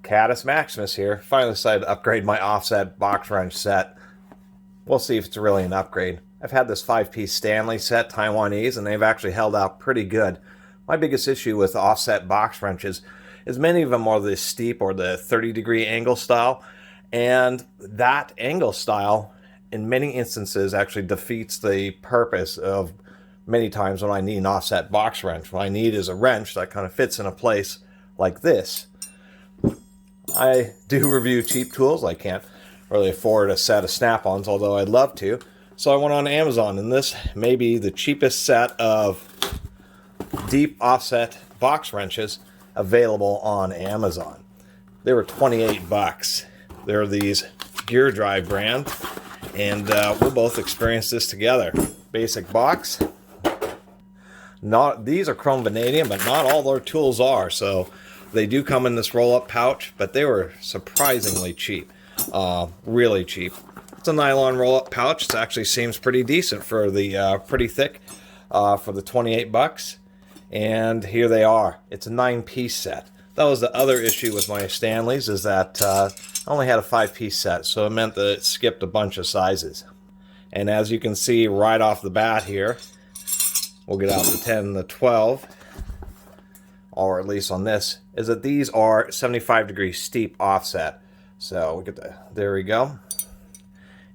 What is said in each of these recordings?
Catus Maximus here. Finally decided to upgrade my offset box wrench set. We'll see if it's really an upgrade. I've had this 5-piece Stanley set, Taiwanese, and they've actually held out pretty good. My biggest issue with offset box wrenches is many of them are the steep or the 30-degree angle style, and that angle style in many instances actually defeats the purpose of many times when I need an offset box wrench. What I need is a wrench that kind of fits in a place like this. I do review cheap tools. I can't really afford a set of snap-ons, although I'd love to. So I went on Amazon, and this may be the cheapest set of deep offset box wrenches available on Amazon. They were 28 bucks. They're these GearDrive brand, and we'll both experience this together. Basic box. These are chrome vanadium, but not all their tools are, so they do come in this roll-up pouch, but they were surprisingly cheap. Really cheap. It's a nylon roll-up pouch. It actually seems pretty decent for the pretty thick for the 28 bucks. And here they are. It's a 9-piece set. That was the other issue with my Stanleys, is that I only had a 5-piece set, so it meant that it skipped a bunch of sizes. And as you can see right off the bat here, we'll get out the 10 and the 12, or at least on this, is that these are 75-degree steep offset. So we get there we go.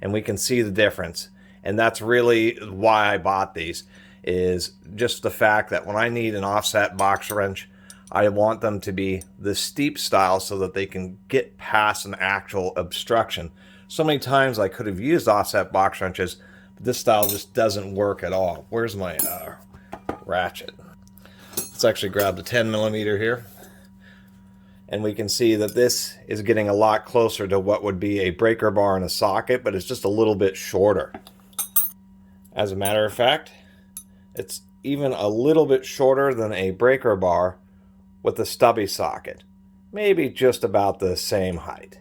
And we can see the difference. And that's really why I bought these, is just the fact that when I need an offset box wrench, I want them to be the steep style so that they can get past an actual obstruction. So many times I could have used offset box wrenches, but this style just doesn't work at all. Where's my ratchet? Let's actually grab the 10 millimeter here. And we can see that this is getting a lot closer to what would be a breaker bar in a socket, but it's just a little bit shorter. As a matter of fact, it's even a little bit shorter than a breaker bar with a stubby socket. Maybe just about the same height.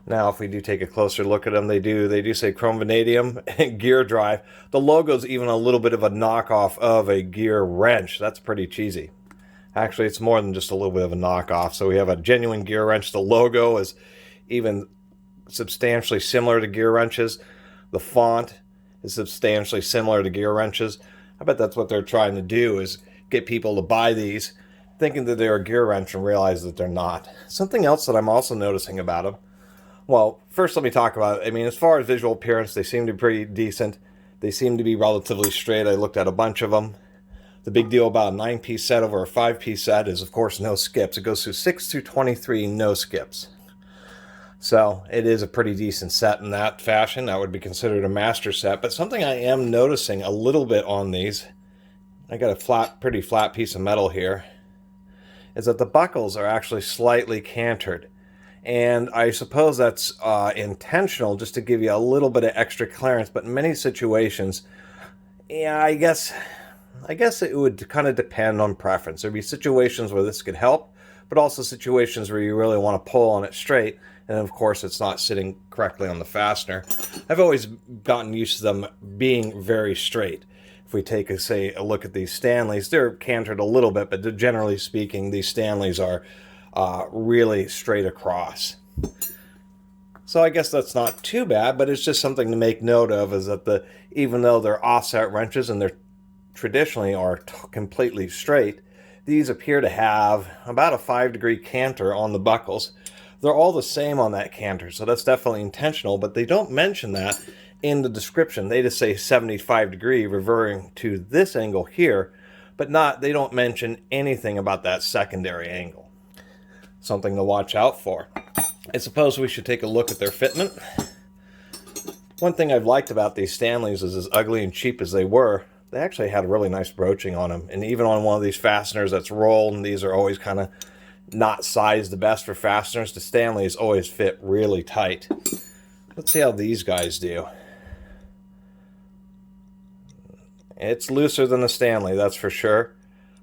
Now, if we do take a closer look at them, they do say chrome vanadium and GearDrive. The logo's even a little bit of a knockoff of a gear wrench. That's pretty cheesy. Actually, it's more than just a little bit of a knockoff. So we have a genuine gear wrench. The logo is even substantially similar to gear wrenches. The font is substantially similar to gear wrenches. I bet that's what they're trying to do, is get people to buy these thinking that they're a gear wrench and realize that they're not. Something else that I'm also noticing about them. Well, first let me talk about it. I mean, as far as visual appearance, they seem to be pretty decent. They seem to be relatively straight. I looked at a bunch of them. The big deal about a 9-piece set over a 5-piece set is, of course, no skips. It goes through 6 through 23, no skips. So it is a pretty decent set in that fashion. That would be considered a master set. But something I am noticing a little bit on these, I got a pretty flat piece of metal here, is that the buckles are actually slightly cantered. And I suppose that's intentional, just to give you a little bit of extra clearance. But in many situations, yeah, I guess it would kind of depend on preference. There'd be situations where this could help, but also situations where you really want to pull on it straight, and of course it's not sitting correctly on the fastener. I've always gotten used to them being very straight. If we take a look at these Stanleys, they're cantered a little bit, but generally speaking, these Stanleys are really straight across. So I guess that's not too bad, but it's just something to make note of, is that even though they're offset wrenches and they're traditionally are completely straight, these appear to have about a 5-degree canter on the buckles. They're all the same on that canter, so that's definitely intentional, but they don't mention that in the description. They just say 75 degree, referring to this angle here, but they don't mention anything about that secondary angle. Something to watch out for. I suppose we should take a look at their fitment. One thing I've liked about these Stanleys is, as ugly and cheap as they were, they actually had a really nice broaching on them. And even on one of these fasteners that's rolled, and these are always kind of not sized the best for fasteners, the Stanleys always fit really tight. Let's see how these guys do. It's looser than the Stanley, that's for sure.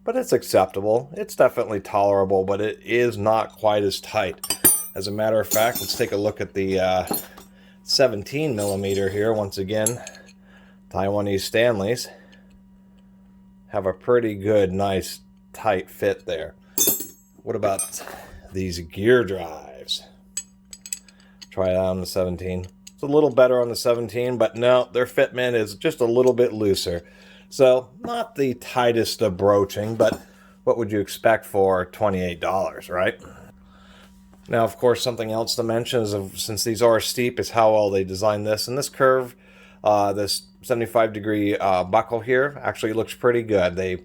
But it's acceptable. It's definitely tolerable, but it is not quite as tight. As a matter of fact, let's take a look at the 17 millimeter here. Once again, Taiwanese Stanleys have a pretty good, nice, tight fit there. What about these GearDrives. Try it out on the 17. It's a little better on the 17, but no, their fitment is just a little bit looser. So not the tightest of broaching, but what would you expect for $28, right? Now, of course, something else to mention is, since these are steep, is how well they designed this. And this curve, this 75-degree buckle here, actually looks pretty good. They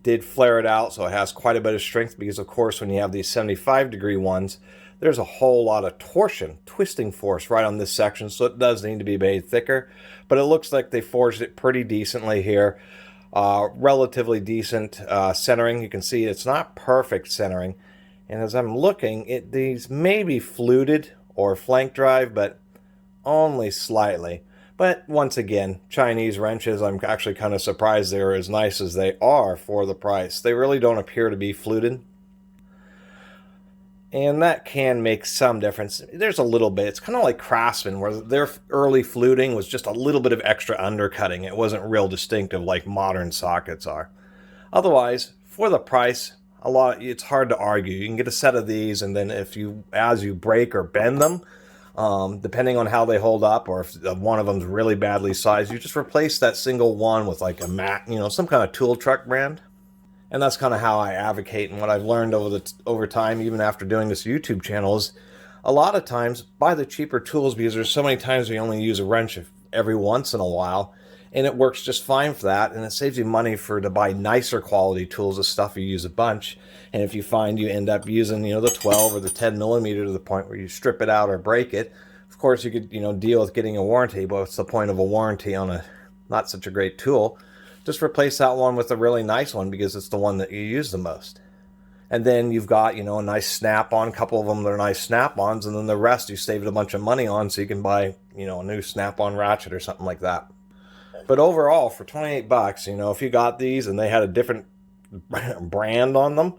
did flare it out, so it has quite a bit of strength, because, of course, when you have these 75-degree ones, there's a whole lot of torsion, twisting force right on this section, so it does need to be made thicker. But it looks like they forged it pretty decently here. Relatively decent centering. You can see it's not perfect centering. And as I'm looking, these may be fluted or flank drive, but only slightly. But once again, Chinese wrenches, I'm actually kind of surprised they're as nice as they are for the price. They really don't appear to be fluted. And that can make some difference. There's a little bit. It's kind of like Craftsman, where their early fluting was just a little bit of extra undercutting. It wasn't real distinctive like modern sockets are. Otherwise, for the price, it's hard to argue. You can get a set of these, and then as you break or bend them, depending on how they hold up, or if one of them's really badly sized, you just replace that single one with like a some kind of tool truck brand. And that's kind of how I advocate, and what I've learned over time, even after doing this YouTube channel, is a lot of times buy the cheaper tools, because there's so many times we only use a wrench every once in a while, and it works just fine for that, and it saves you money to buy nicer quality tools, the stuff you use a bunch. And if you find you end up using, the 12 or the 10 millimeter to the point where you strip it out or break it, of course you could, deal with getting a warranty. But what's the point of a warranty on a not such a great tool? Just replace that one with a really nice one, because it's the one that you use the most. And then you've got, a nice snap-on. A couple of them, they're nice snap-ons, and then the rest you saved a bunch of money on, so you can buy, a new snap-on ratchet or something like that. But overall, for 28 bucks, if you got these and they had a different brand on them,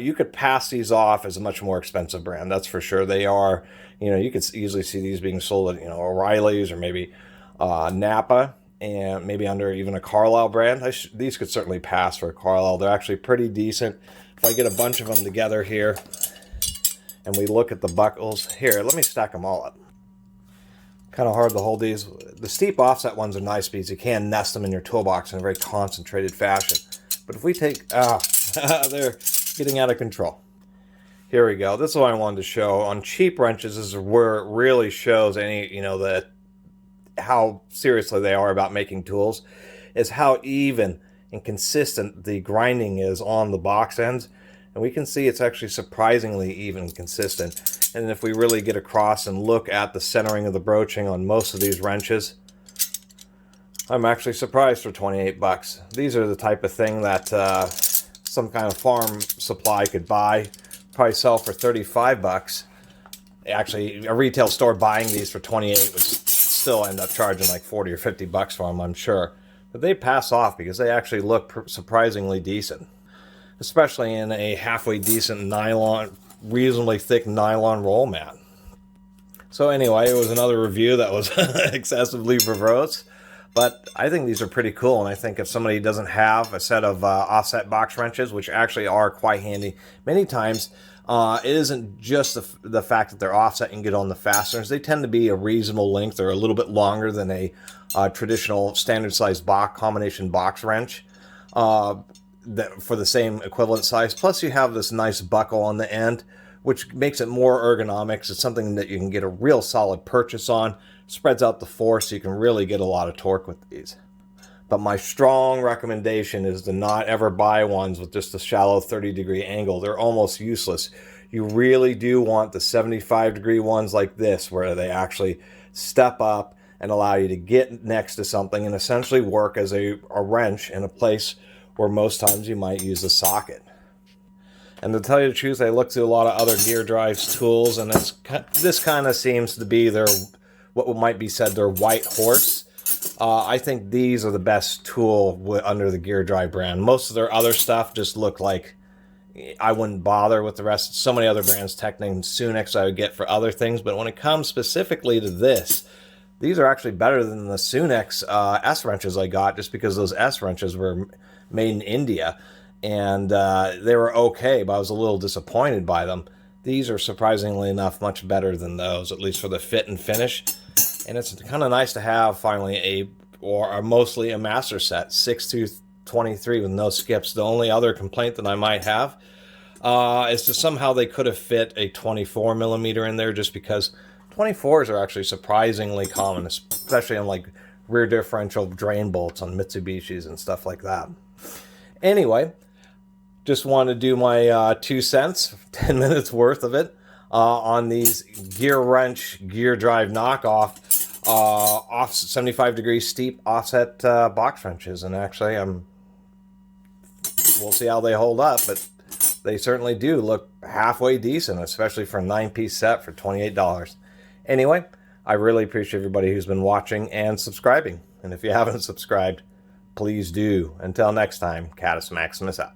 you could pass these off as a much more expensive brand. That's for sure. They are, you could easily see these being sold at, O'Reilly's or maybe Napa, and maybe under even a Carlisle brand. These could certainly pass for a Carlisle. They're actually pretty decent. If I get a bunch of them together here and we look at the buckles, here, let me stack them all up. Kind of hard to hold these. The steep offset ones are nice, because you can nest them in your toolbox in a very concentrated fashion. But if we take, they're getting out of control. Here we go. This is what I wanted to show. On cheap wrenches, this is where it really shows how seriously they are about making tools, is how even and consistent the grinding is on the box ends. And we can see it's actually surprisingly even and consistent. And if we really get across and look at the centering of the broaching on most of these wrenches, I'm actually surprised for 28 bucks. These are the type of thing that some kind of farm supply could buy, probably sell for 35 bucks. Actually, a retail store buying these for 28 would still end up charging like 40 or 50 bucks for them, I'm sure. But they pass off because they actually look surprisingly decent, especially in a halfway decent nylon, reasonably thick nylon roll mat. So anyway, it was another review that was excessively verbose, but I think these are pretty cool. And I think if somebody doesn't have a set of offset box wrenches, which actually are quite handy, many times it isn't just the fact that they're offset and get on the fasteners. They tend to be a reasonable length or a little bit longer than a traditional standard size combination box wrench for the same equivalent size. Plus you have this nice buckle on the end, which makes it more ergonomics. It's something that you can get a real solid purchase on. Spreads out the force, so you can really get a lot of torque with these. But my strong recommendation is to not ever buy ones with just a shallow 30-degree angle. They're almost useless. You really do want the 75-degree ones like this, where they actually step up and allow you to get next to something and essentially work as a wrench in a place where most times you might use a socket. And to tell you the truth, I looked through a lot of other GearDrive's tools, and this kind of seems to be what might be said their white horse. I think these are the best tool under the GearDrive brand. Most of their other stuff just look like I wouldn't bother with the rest. So many other brands, Technic and Sunex, I would get for other things. But when it comes specifically to this, these are actually better than the Sunex S wrenches I got, just because those S wrenches were made in India. And they were okay, but I was a little disappointed by them. These are surprisingly enough much better than those, at least for the fit and finish. And it's kind of nice to have finally mostly a master set, 6-23 with no skips. The only other complaint that I might have is that somehow they could have fit a 24 millimeter in there, just because 24s are actually surprisingly common, especially on like rear differential drain bolts on Mitsubishis and stuff like that. Anyway, just want to do my 2 cents, 10 minutes worth of it, on these Gear Wrench GearDrive knockoff off 75 degree steep offset box wrenches. And actually, we'll see how they hold up, but they certainly do look halfway decent, especially for a 9-piece set for $28. Anyway, I really appreciate everybody who's been watching and subscribing. And if you haven't subscribed, please do. Until next time, Catus Maximus out.